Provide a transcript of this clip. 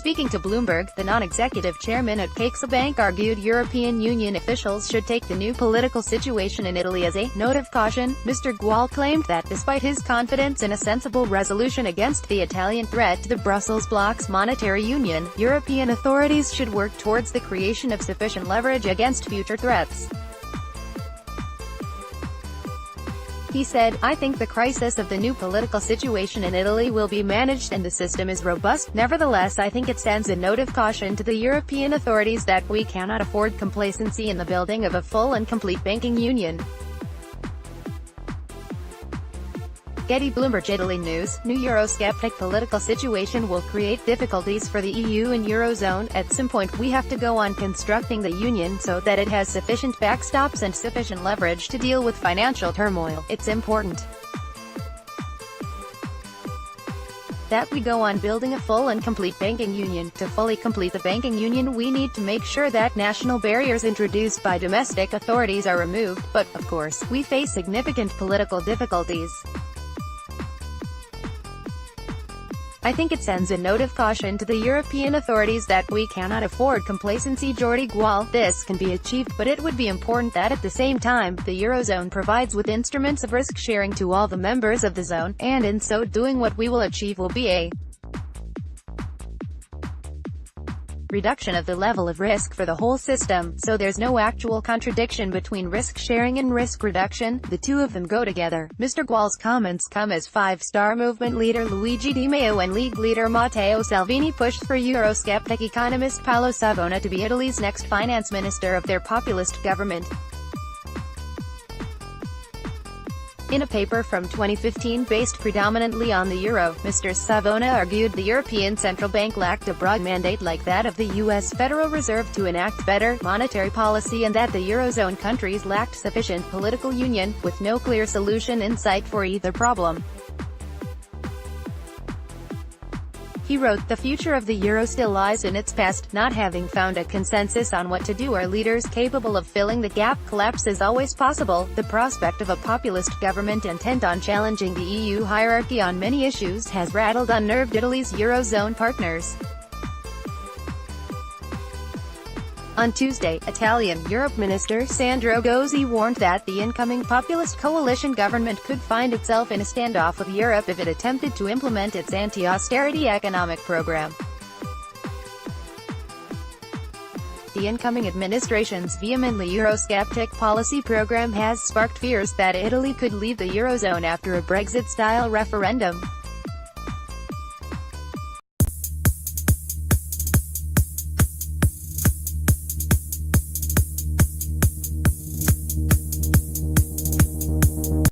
Speaking to Bloomberg, the non-executive chairman at Caixabank argued European Union officials should take the new political situation in Italy as a note of caution. Mr. Gual claimed that, despite his confidence in a sensible resolution against the Italian threat to the Brussels bloc's monetary union, European authorities should work towards the creation of sufficient leverage against future threats. He said, "I think the crisis of the new political situation in Italy will be managed and the system is robust. Nevertheless, I think it stands a note of caution to the European authorities that we cannot afford complacency in the building of a full and complete banking union." Getty Bloomberg Italy News, new Eurosceptic political situation will create difficulties for the EU and eurozone. At some point we have to go on constructing the union so that it has sufficient backstops and sufficient leverage to deal with financial turmoil. It's important that we go on building a full and complete banking union. To fully complete the banking union, we need to make sure that national barriers introduced by domestic authorities are removed, but, of course, we face significant political difficulties. I think it sends a note of caution to the European authorities that we cannot afford complacency. Jordi Gual. This can be achieved, but it would be important that at the same time, the Eurozone provides with instruments of risk-sharing to all the members of the zone, and in so doing what we will achieve will be a reduction of the level of risk for the whole system, so there's no actual contradiction between risk-sharing and risk reduction. The two of them go together. Mr. Gual's comments come as Five-Star Movement leader Luigi Di Maio and League leader Matteo Salvini pushed for Eurosceptic economist Paolo Savona to be Italy's next finance minister of their populist government. In a paper from 2015 based predominantly on the euro, Mr. Savona argued the European Central Bank lacked a broad mandate like that of the U.S. Federal Reserve to enact better monetary policy and that the eurozone countries lacked sufficient political union, with no clear solution in sight for either problem. He wrote, "The future of the euro still lies in its past. Not having found a consensus on what to do, are leaders capable of filling the gap? Collapse is always possible." The prospect of a populist government intent on challenging the EU hierarchy on many issues has rattled unnerved Italy's eurozone partners. On Tuesday, Italian Europe Minister Sandro Gozi warned that the incoming populist coalition government could find itself in a standoff with Europe if it attempted to implement its anti-austerity economic program. The incoming administration's vehemently Eurosceptic policy program has sparked fears that Italy could leave the eurozone after a Brexit-style referendum.